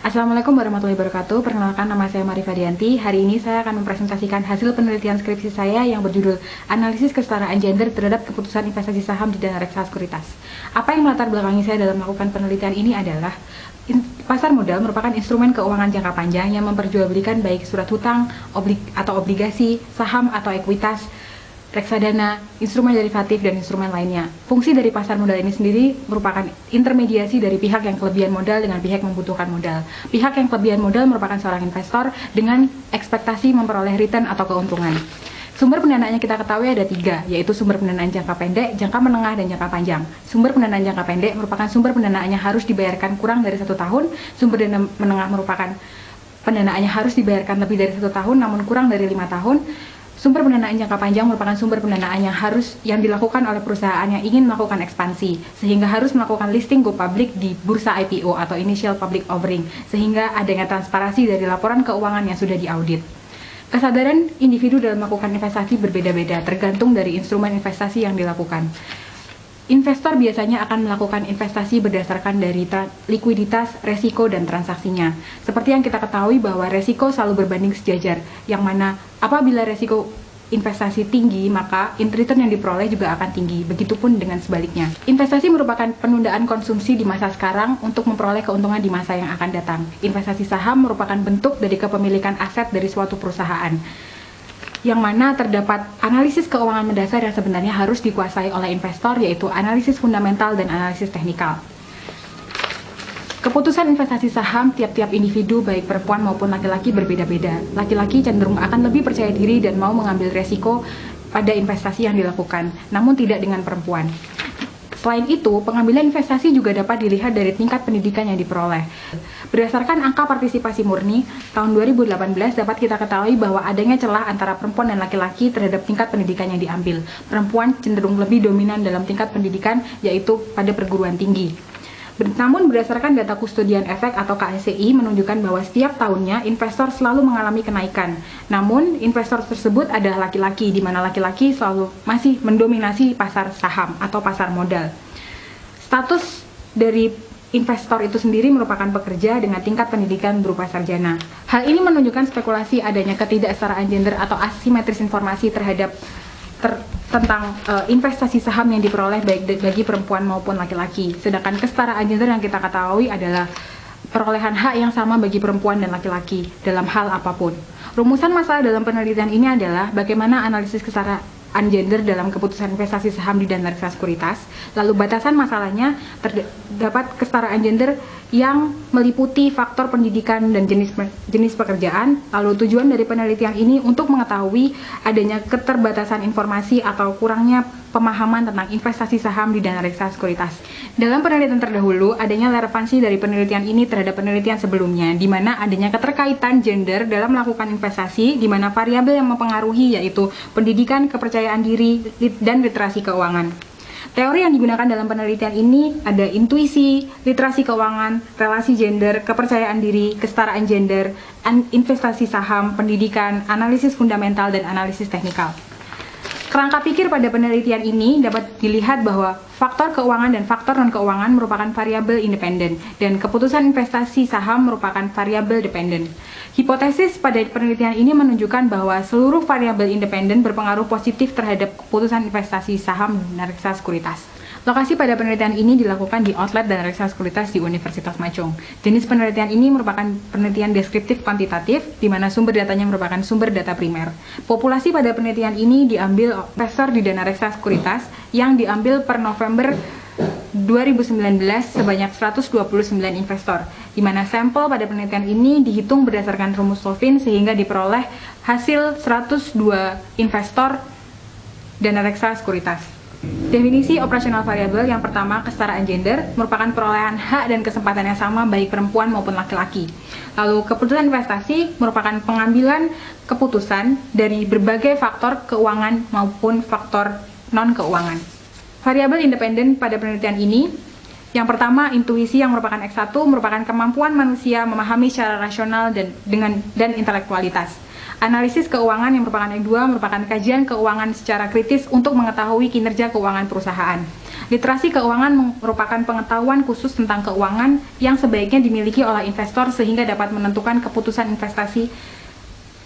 Assalamualaikum warahmatullahi wabarakatuh. Perkenalkan, nama saya Marifa Dianti. Hari ini saya akan mempresentasikan hasil penelitian skripsi saya yang berjudul Analisis Kesetaraan Gender terhadap Keputusan Investasi Saham di Dana Reksa Sekuritas. Apa yang melatar belakangi saya dalam melakukan penelitian ini adalah pasar modal merupakan instrumen keuangan jangka panjang yang memperjualbelikan baik surat hutang, atau obligasi, saham atau ekuitas, reksadana, instrumen derivatif, dan instrumen lainnya. Fungsi dari pasar modal ini sendiri merupakan intermediasi dari pihak yang kelebihan modal dengan pihak yang membutuhkan modal. Pihak yang kelebihan modal merupakan seorang investor dengan ekspektasi memperoleh return atau keuntungan. Sumber pendanaannya kita ketahui ada 3, yaitu sumber pendanaan jangka pendek, jangka menengah, dan jangka panjang. Sumber pendanaan jangka pendek merupakan sumber pendanaannya harus dibayarkan kurang dari 1 tahun, sumber dana menengah merupakan pendanaannya harus dibayarkan lebih dari 1 tahun namun kurang dari 5 tahun. Sumber pendanaan jangka panjang merupakan sumber pendanaan yang dilakukan oleh perusahaan yang ingin melakukan ekspansi, sehingga harus melakukan listing go public di bursa IPO atau Initial Public Offering, sehingga adanya transparansi dari laporan keuangan yang sudah diaudit. Kesadaran individu dalam melakukan investasi berbeda-beda, tergantung dari instrumen investasi yang dilakukan. Investor biasanya akan melakukan investasi berdasarkan dari likuiditas, resiko, dan transaksinya. Seperti yang kita ketahui bahwa resiko selalu berbanding sejajar, yang mana apabila resiko investasi tinggi, maka return yang diperoleh juga akan tinggi. Begitupun dengan sebaliknya. Investasi merupakan penundaan konsumsi di masa sekarang untuk memperoleh keuntungan di masa yang akan datang. Investasi saham merupakan bentuk dari kepemilikan aset dari suatu perusahaan, yang mana terdapat analisis keuangan mendasar yang sebenarnya harus dikuasai oleh investor, yaitu analisis fundamental dan analisis teknikal. Keputusan investasi saham tiap-tiap individu, baik perempuan maupun laki-laki, berbeda-beda. Laki-laki cenderung akan lebih percaya diri dan mau mengambil resiko pada investasi yang dilakukan, namun tidak dengan perempuan. Selain itu, pengambilan investasi juga dapat dilihat dari tingkat pendidikan yang diperoleh. Berdasarkan angka partisipasi murni, tahun 2018 dapat kita ketahui bahwa adanya celah antara perempuan dan laki-laki terhadap tingkat pendidikan yang diambil. Perempuan cenderung lebih dominan dalam tingkat pendidikan, yaitu pada perguruan tinggi. Namun berdasarkan data kustodian efek atau KSCI menunjukkan bahwa setiap tahunnya investor selalu mengalami kenaikan. Namun investor tersebut adalah laki-laki, di mana laki-laki selalu masih mendominasi pasar saham atau pasar modal. Status dari investor itu sendiri merupakan pekerja dengan tingkat pendidikan berupa sarjana. Hal ini menunjukkan spekulasi adanya ketidaksetaraan gender atau asimetris informasi tentang investasi saham yang diperoleh baik bagi perempuan maupun laki-laki. Sedangkan kesetaraan gender yang kita ketahui adalah perolehan hak yang sama bagi perempuan dan laki-laki dalam hal apapun. Rumusan masalah dalam penelitian ini adalah bagaimana analisis kesetaraan gender dalam keputusan investasi saham di Dana Reksa Sekuritas. Lalu batasan masalahnya terdapat kesetaraan gender yang meliputi faktor pendidikan dan jenis pekerjaan. Lalu tujuan dari penelitian ini untuk mengetahui adanya keterbatasan informasi atau kurangnya pemahaman tentang investasi saham di Dana Reksa Sekuritas. Dalam penelitian terdahulu, adanya relevansi dari penelitian ini terhadap penelitian sebelumnya, di mana adanya keterkaitan gender dalam melakukan investasi, di mana variabel yang mempengaruhi yaitu pendidikan, kepercayaan diri, dan literasi keuangan. Teori yang digunakan dalam penelitian ini ada intuisi, literasi keuangan, relasi gender, kepercayaan diri, kesetaraan gender, investasi saham, pendidikan, analisis fundamental, dan analisis teknikal. Kerangka pikir pada penelitian ini dapat dilihat bahwa faktor keuangan dan faktor non-keuangan merupakan variabel independen, dan keputusan investasi saham merupakan variabel dependen. Hipotesis pada penelitian ini menunjukkan bahwa seluruh variabel independen berpengaruh positif terhadap keputusan investasi saham Dana Reksa Sekuritas. Lokasi pada penelitian ini dilakukan di outlet Dana Reksa Sekuritas di Universitas Machung. Jenis penelitian ini merupakan penelitian deskriptif kuantitatif, di mana sumber datanya merupakan sumber data primer. Populasi pada penelitian ini diambil investor di Dana Reksa Sekuritas yang diambil per November 2019 sebanyak 129 investor, di mana sampel pada penelitian ini dihitung berdasarkan rumus Solvin sehingga diperoleh hasil 102 investor Dana Reksa Sekuritas. Definisi operasional variabel yang pertama, kesetaraan gender, merupakan perolehan hak dan kesempatan yang sama baik perempuan maupun laki-laki. Lalu keputusan investasi merupakan pengambilan keputusan dari berbagai faktor keuangan maupun faktor non-keuangan. Variabel independen pada penelitian ini, yang pertama, intuisi yang merupakan X1 merupakan kemampuan manusia memahami secara rasional dan intelektualitas. Analisis keuangan yang merupakan X2 merupakan kajian keuangan secara kritis untuk mengetahui kinerja keuangan perusahaan. Literasi keuangan merupakan pengetahuan khusus tentang keuangan yang sebaiknya dimiliki oleh investor sehingga dapat menentukan keputusan investasi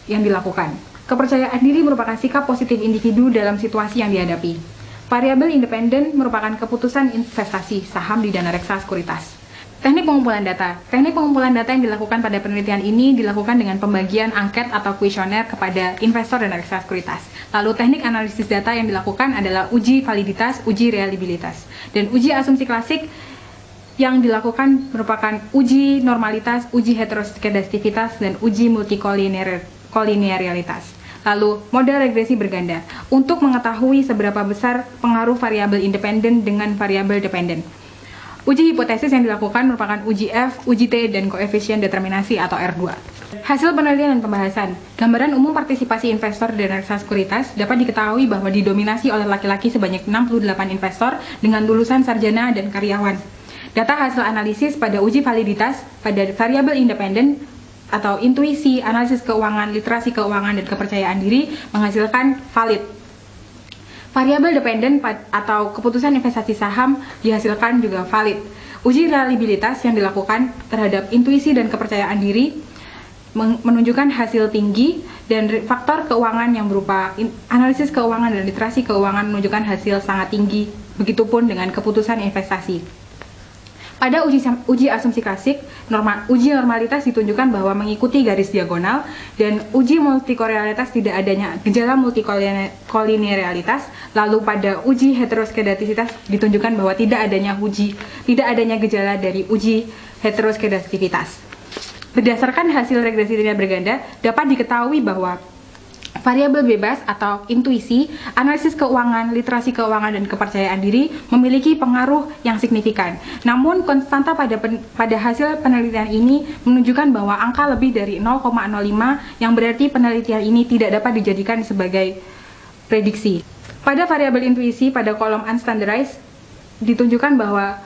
yang dilakukan. Kepercayaan diri merupakan sikap positif individu dalam situasi yang dihadapi. Variabel independen merupakan keputusan investasi saham di dana reksa sekuritas. Teknik pengumpulan data. Teknik pengumpulan data yang dilakukan pada penelitian ini dilakukan dengan pembagian angket atau kuesioner kepada investor dana reksa sekuritas. Lalu teknik analisis data yang dilakukan adalah uji validitas, uji reliabilitas. Dan uji asumsi klasik yang dilakukan merupakan uji normalitas, uji heteroskedastisitas, dan uji multikolinearialitas. Lalu, model regresi berganda untuk mengetahui seberapa besar pengaruh variabel independen dengan variabel dependen. Uji hipotesis yang dilakukan merupakan uji F, uji T, dan koefisien determinasi atau R2. Hasil penelitian dan pembahasan. Gambaran umum partisipasi investor dana reksa sekuritas dapat diketahui bahwa didominasi oleh laki-laki sebanyak 68 investor dengan lulusan sarjana dan karyawan. Data hasil analisis pada uji validitas pada variabel independen atau intuisi, analisis keuangan, literasi keuangan, dan kepercayaan diri menghasilkan valid. Variabel dependen atau keputusan investasi saham dihasilkan juga valid. Uji reliabilitas yang dilakukan terhadap intuisi dan kepercayaan diri menunjukkan hasil tinggi, dan faktor keuangan yang berupa analisis keuangan dan literasi keuangan menunjukkan hasil sangat tinggi. Begitupun dengan keputusan investasi. Pada uji asumsi klasik, uji normalitas ditunjukkan bahwa mengikuti garis diagonal, dan uji multikolinearitas tidak adanya gejala multikolinearialitas. Lalu pada uji heteroskedastisitas ditunjukkan bahwa tidak adanya gejala dari uji heteroskedastisitas. Berdasarkan hasil regresi linear berganda, dapat diketahui bahwa variabel bebas atau intuisi, analisis keuangan, literasi keuangan, dan kepercayaan diri memiliki pengaruh yang signifikan. Namun, konstanta pada hasil penelitian ini menunjukkan bahwa angka lebih dari 0,05 yang berarti penelitian ini tidak dapat dijadikan sebagai prediksi. Pada variabel intuisi pada kolom unstandardized ditunjukkan bahwa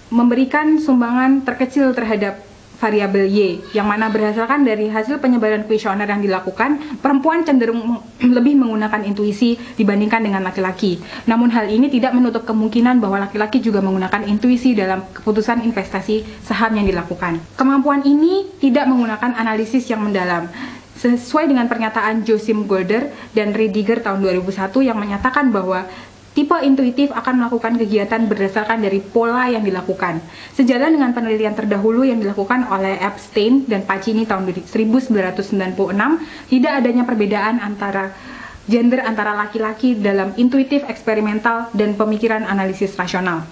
memberikan sumbangan terkecil terhadap variabel Y, yang mana berdasarkan dari hasil penyebaran kuesioner yang dilakukan, perempuan cenderung lebih menggunakan intuisi dibandingkan dengan laki-laki. Namun hal ini tidak menutup kemungkinan bahwa laki-laki juga menggunakan intuisi dalam keputusan investasi saham yang dilakukan. Kemampuan ini tidak menggunakan analisis yang mendalam, sesuai dengan pernyataan Joachim Golder dan Riediger tahun 2001 yang menyatakan bahwa tipe intuitif akan melakukan kegiatan berdasarkan dari pola yang dilakukan. Sejalan dengan penelitian terdahulu yang dilakukan oleh Epstein dan Pacini tahun 1996, tidak adanya perbedaan antara gender antara laki-laki dalam intuitif eksperimental dan pemikiran analisis rasional.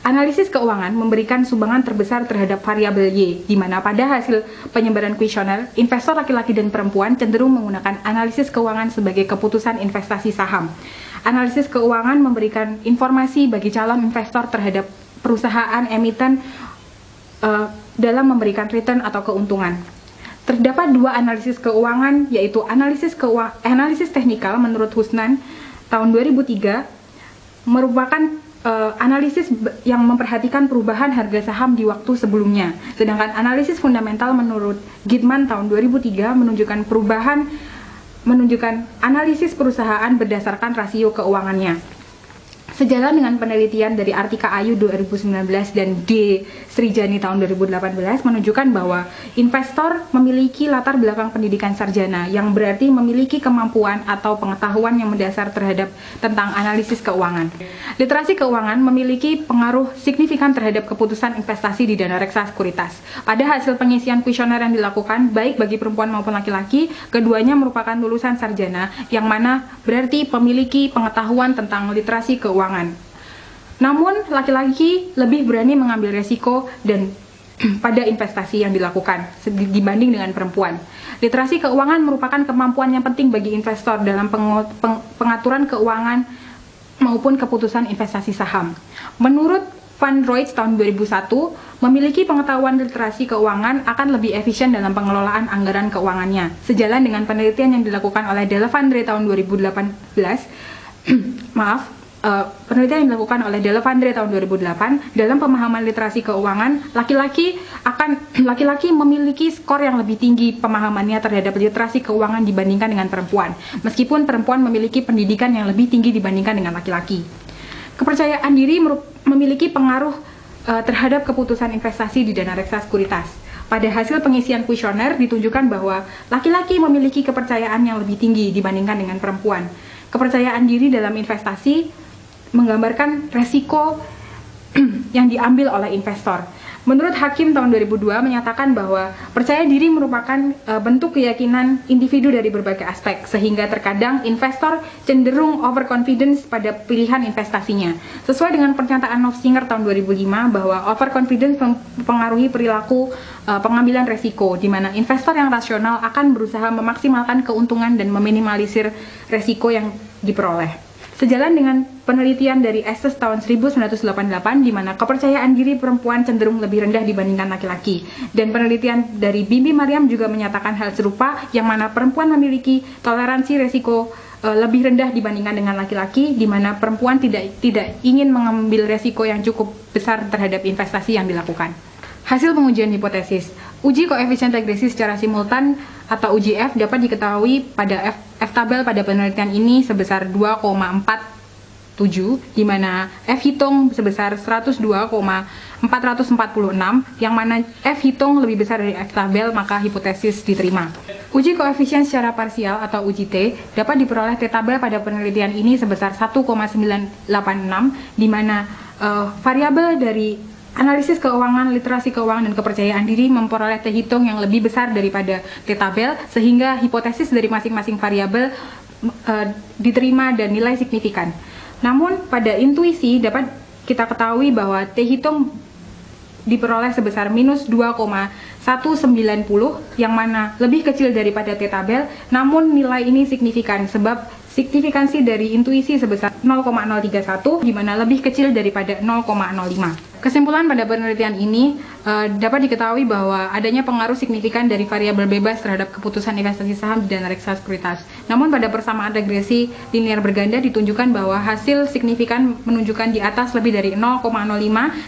Analisis keuangan memberikan sumbangan terbesar terhadap variabel Y, di mana pada hasil penyebaran kuesioner, investor laki-laki dan perempuan cenderung menggunakan analisis keuangan sebagai keputusan investasi saham. Analisis keuangan memberikan informasi bagi calon investor terhadap perusahaan emiten dalam memberikan return atau keuntungan. Terdapat dua analisis keuangan, yaitu analisis teknikal menurut Husnan tahun 2003 merupakan analisis yang memperhatikan perubahan harga saham di waktu sebelumnya. Sedangkan analisis fundamental menurut Gitman tahun 2003 menunjukkan analisis perusahaan berdasarkan rasio keuangannya. Sejalan dengan penelitian dari Artika Ayu 2019 dan D. Srijani tahun 2018 menunjukkan bahwa investor memiliki latar belakang pendidikan sarjana, yang berarti memiliki kemampuan atau pengetahuan yang mendasar terhadap tentang analisis keuangan. Literasi keuangan memiliki pengaruh signifikan terhadap keputusan investasi di dana reksa sekuritas. Pada hasil pengisian kuesioner yang dilakukan, baik bagi perempuan maupun laki-laki, keduanya merupakan lulusan sarjana, yang mana berarti memiliki pengetahuan tentang literasi keuangan. Namun, laki-laki lebih berani mengambil resiko dan pada investasi yang dilakukan dibanding dengan perempuan. Literasi keuangan merupakan kemampuan yang penting bagi investor dalam pengaturan keuangan maupun keputusan investasi saham. Menurut Van Royts tahun 2001, memiliki pengetahuan literasi keuangan akan lebih efisien dalam pengelolaan anggaran keuangannya. Sejalan dengan penelitian yang dilakukan oleh Delavandre tahun 2018, penelitian yang dilakukan oleh Delavandre tahun 2008, dalam pemahaman literasi keuangan, laki-laki memiliki skor yang lebih tinggi pemahamannya terhadap literasi keuangan dibandingkan dengan perempuan, meskipun perempuan memiliki pendidikan yang lebih tinggi dibandingkan dengan laki-laki. Kepercayaan diri memiliki pengaruh terhadap keputusan investasi di dana reksa sekuritas. Pada hasil pengisian kuesioner ditunjukkan bahwa laki-laki memiliki kepercayaan yang lebih tinggi dibandingkan dengan perempuan. Kepercayaan diri dalam investasi menggambarkan resiko yang diambil oleh investor. Menurut Hakim tahun 2002 menyatakan bahwa percaya diri merupakan bentuk keyakinan individu dari berbagai aspek, sehingga terkadang investor cenderung overconfidence pada pilihan investasinya. Sesuai dengan pernyataan Nofsinger tahun 2005 bahwa overconfidence mempengaruhi perilaku pengambilan resiko, di mana investor yang rasional akan berusaha memaksimalkan keuntungan dan meminimalisir resiko yang diperoleh. Sejalan dengan penelitian dari Estes tahun 1988 di mana kepercayaan diri perempuan cenderung lebih rendah dibandingkan laki-laki, dan penelitian dari Bimbi Mariam juga menyatakan hal serupa, yang mana perempuan memiliki toleransi resiko lebih rendah dibandingkan dengan laki-laki, di mana perempuan tidak ingin mengambil resiko yang cukup besar terhadap investasi yang dilakukan. Hasil pengujian hipotesis. Uji koefisien regresi secara simultan atau uji F dapat diketahui pada F tabel pada penelitian ini sebesar 2,47, di mana F hitung sebesar 102,446, yang mana F hitung lebih besar dari F tabel, maka hipotesis diterima. Uji koefisien secara parsial atau uji T dapat diperoleh T tabel pada penelitian ini sebesar 1,986, di mana variabel dari analisis keuangan, literasi keuangan, dan kepercayaan diri memperoleh T hitung yang lebih besar daripada T tabel, sehingga hipotesis dari masing-masing variabel diterima dan nilai signifikan. Namun pada intuisi dapat kita ketahui bahwa T hitung diperoleh sebesar minus 2,190, yang mana lebih kecil daripada T tabel, namun nilai ini signifikan sebab signifikansi dari intuisi sebesar 0,031, di mana lebih kecil daripada 0,05. Kesimpulan pada penelitian ini dapat diketahui bahwa adanya pengaruh signifikan dari variabel bebas terhadap keputusan investasi saham di dana reksa sekuritas. Namun pada persamaan regresi linear berganda ditunjukkan bahwa hasil signifikan menunjukkan di atas lebih dari 0,05,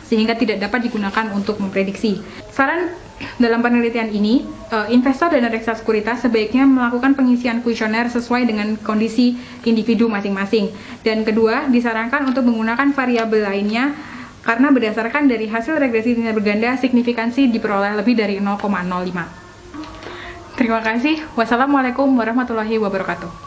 sehingga tidak dapat digunakan untuk memprediksi. Saran dalam penelitian ini, investor dana reksa sekuritas sebaiknya melakukan pengisian kuesioner sesuai dengan kondisi individu masing-masing. Dan kedua, disarankan untuk menggunakan variabel lainnya karena berdasarkan dari hasil regresi linear berganda, signifikansi diperoleh lebih dari 0,05. Terima kasih. Wassalamualaikum warahmatullahi wabarakatuh.